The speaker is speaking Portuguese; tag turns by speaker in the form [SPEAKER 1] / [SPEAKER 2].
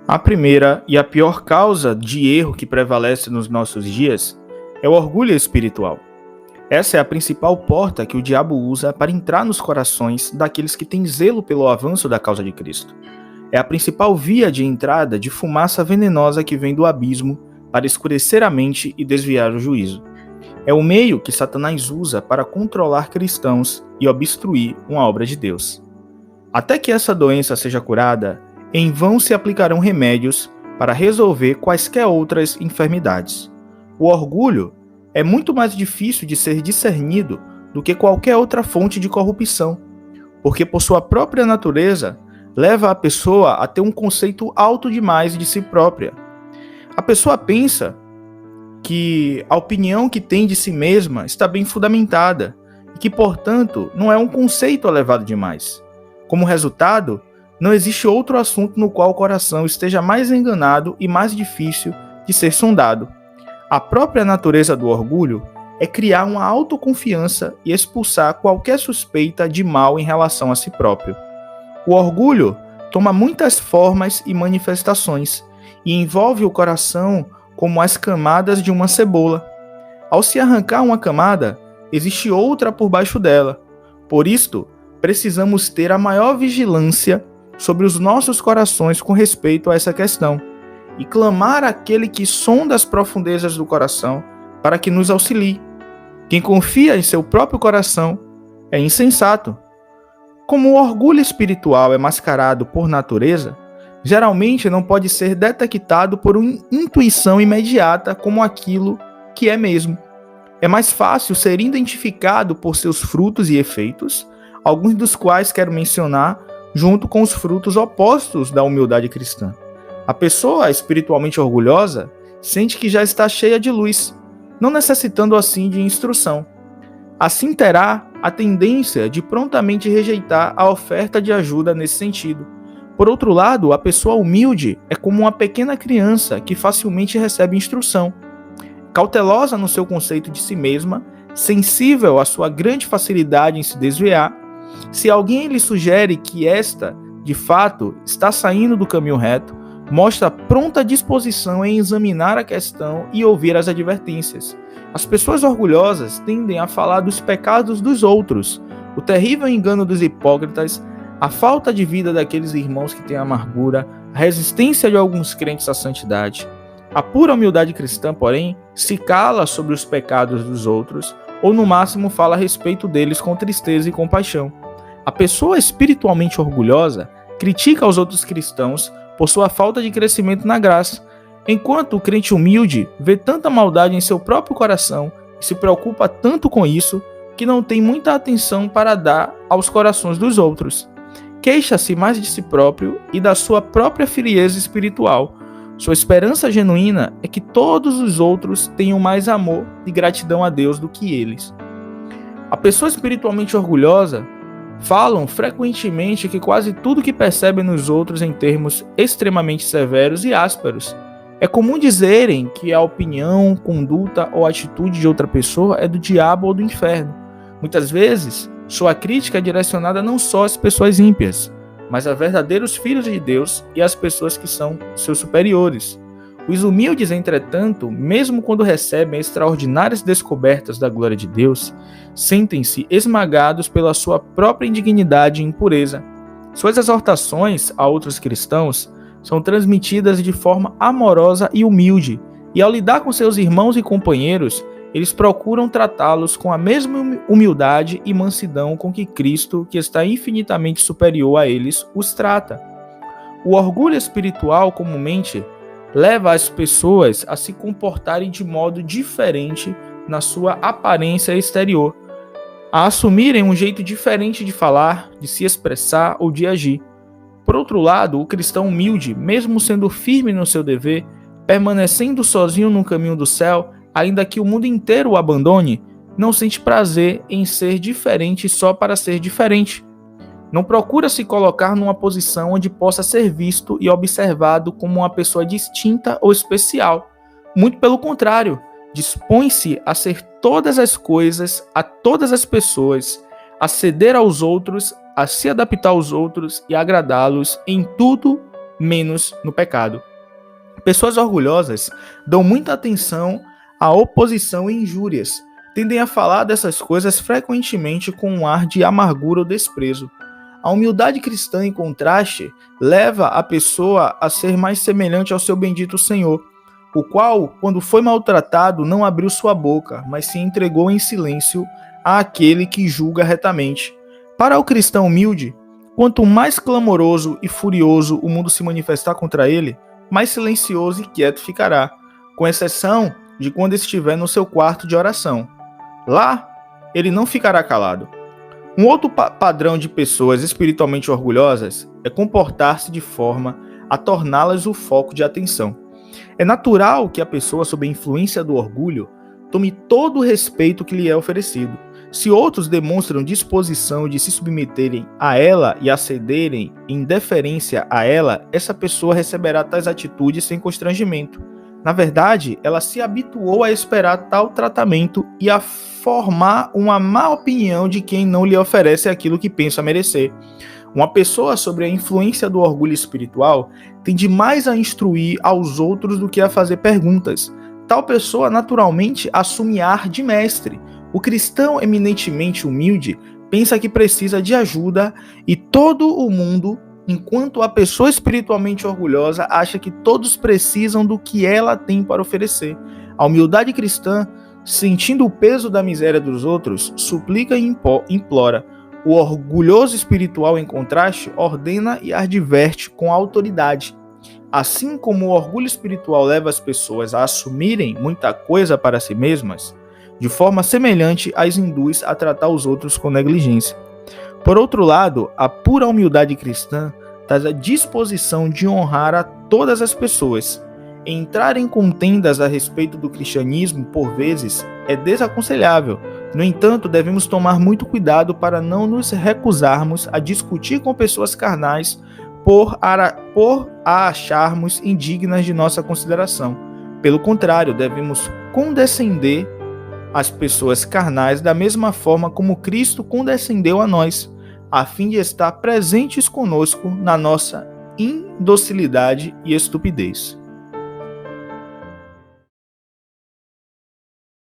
[SPEAKER 1] A primeira e a pior causa de erro que prevalece nos nossos dias é o orgulho espiritual. Essa é a principal porta que o diabo usa para entrar nos corações daqueles que têm zelo pelo avanço da causa de Cristo. É a principal via de entrada de fumaça venenosa que vem do abismo para escurecer a mente e desviar o juízo. É o meio que Satanás usa para controlar cristãos e obstruir uma obra de Deus. Até que essa doença seja curada, em vão se aplicarão remédios para resolver quaisquer outras enfermidades. O orgulho é muito mais difícil de ser discernido do que qualquer outra fonte de corrupção, porque por sua própria natureza leva a pessoa a ter um conceito alto demais de si própria. A pessoa pensa que a opinião que tem de si mesma está bem fundamentada e que, portanto, não é um conceito elevado demais. Como resultado, não existe outro assunto no qual o coração esteja mais enganado e mais difícil de ser sondado. A própria natureza do orgulho é criar uma autoconfiança e expulsar qualquer suspeita de mal em relação a si próprio. O orgulho toma muitas formas e manifestações e envolve o coração como as camadas de uma cebola. Ao se arrancar uma camada, existe outra por baixo dela. Por isto, precisamos ter a maior vigilância sobre os nossos corações com respeito a essa questão e clamar àquele que sonda as profundezas do coração para que nos auxilie. Quem confia em seu próprio coração é insensato. Como o orgulho espiritual é mascarado por natureza, geralmente não pode ser detectado por uma intuição imediata como aquilo que é mesmo. É mais fácil ser identificado por seus frutos e efeitos, alguns dos quais quero mencionar junto com os frutos opostos da humildade cristã. A pessoa espiritualmente orgulhosa sente que já está cheia de luz, não necessitando assim de instrução. Assim terá a tendência de prontamente rejeitar a oferta de ajuda nesse sentido. Por outro lado, a pessoa humilde é como uma pequena criança que facilmente recebe instrução. Cautelosa no seu conceito de si mesma, sensível à sua grande facilidade em se desviar, se alguém lhe sugere que esta, de fato, está saindo do caminho reto, mostra pronta disposição em examinar a questão e ouvir as advertências. As pessoas orgulhosas tendem a falar dos pecados dos outros, o terrível engano dos hipócritas, a falta de vida daqueles irmãos que têm amargura, a resistência de alguns crentes à santidade. A pura humildade cristã, porém, se cala sobre os pecados dos outros, ou no máximo fala a respeito deles com tristeza e compaixão. A pessoa espiritualmente orgulhosa critica os outros cristãos por sua falta de crescimento na graça, enquanto o crente humilde vê tanta maldade em seu próprio coração e se preocupa tanto com isso que não tem muita atenção para dar aos corações dos outros. Queixa-se mais de si próprio e da sua própria frieza espiritual. Sua esperança genuína é que todos os outros tenham mais amor e gratidão a Deus do que eles. A pessoa espiritualmente orgulhosa falam frequentemente que quase tudo que percebem nos outros em termos extremamente severos e ásperos. É comum dizerem que a opinião, conduta ou atitude de outra pessoa é do diabo ou do inferno. Muitas vezes, sua crítica é direcionada não só às pessoas ímpias, mas a verdadeiros filhos de Deus e às pessoas que são seus superiores. Os humildes, entretanto, mesmo quando recebem extraordinárias descobertas da glória de Deus, sentem-se esmagados pela sua própria indignidade e impureza. Suas exortações a outros cristãos são transmitidas de forma amorosa e humilde, e ao lidar com seus irmãos e companheiros, eles procuram tratá-los com a mesma humildade e mansidão com que Cristo, que está infinitamente superior a eles, os trata. O orgulho espiritual, comumente, leva as pessoas a se comportarem de modo diferente na sua aparência exterior, a assumirem um jeito diferente de falar, de se expressar ou de agir. Por outro lado, o cristão humilde, mesmo sendo firme no seu dever, permanecendo sozinho no caminho do céu, ainda que o mundo inteiro o abandone, não sente prazer em ser diferente só para ser diferente. Não procura se colocar numa posição onde possa ser visto e observado como uma pessoa distinta ou especial. Muito pelo contrário, dispõe-se a ser todas as coisas a todas as pessoas, a ceder aos outros, a se adaptar aos outros e agradá-los em tudo menos no pecado. Pessoas orgulhosas dão muita atenção à oposição e injúrias, tendem a falar dessas coisas frequentemente com um ar de amargura ou desprezo. A humildade cristã, em contraste, leva a pessoa a ser mais semelhante ao seu bendito Senhor, o qual, quando foi maltratado, não abriu sua boca, mas se entregou em silêncio àquele que julga retamente. Para o cristão humilde, quanto mais clamoroso e furioso o mundo se manifestar contra ele, mais silencioso e quieto ficará, com exceção de quando estiver no seu quarto de oração. Lá, ele não ficará calado. Um outro padrão de pessoas espiritualmente orgulhosas é comportar-se de forma a torná-las o foco de atenção. É natural que a pessoa, sob a influência do orgulho, tome todo o respeito que lhe é oferecido. Se outros demonstram disposição de se submeterem a ela e a cederem em deferência a ela, essa pessoa receberá tais atitudes sem constrangimento. Na verdade, ela se habituou a esperar tal tratamento e a formar uma má opinião de quem não lhe oferece aquilo que pensa merecer. Uma pessoa sob a influência do orgulho espiritual tende mais a instruir aos outros do que a fazer perguntas. Tal pessoa naturalmente assume ar de mestre. O cristão eminentemente humilde pensa que precisa de ajuda e todo o mundo, enquanto a pessoa espiritualmente orgulhosa acha que todos precisam do que ela tem para oferecer. A humildade cristã, sentindo o peso da miséria dos outros, suplica e implora. O orgulhoso espiritual, em contraste, ordena e adverte com autoridade. Assim como o orgulho espiritual leva as pessoas a assumirem muita coisa para si mesmas, de forma semelhante as induz a tratar os outros com negligência. Por outro lado, a pura humildade cristã traz a disposição de honrar a todas as pessoas. Entrar em contendas a respeito do cristianismo, por vezes, é desaconselhável. No entanto, devemos tomar muito cuidado para não nos recusarmos a discutir com pessoas carnais por a acharmos indignas de nossa consideração. Pelo contrário, devemos condescender às pessoas carnais da mesma forma como Cristo condescendeu a nós, a fim de estar presentes conosco na nossa indocilidade e estupidez.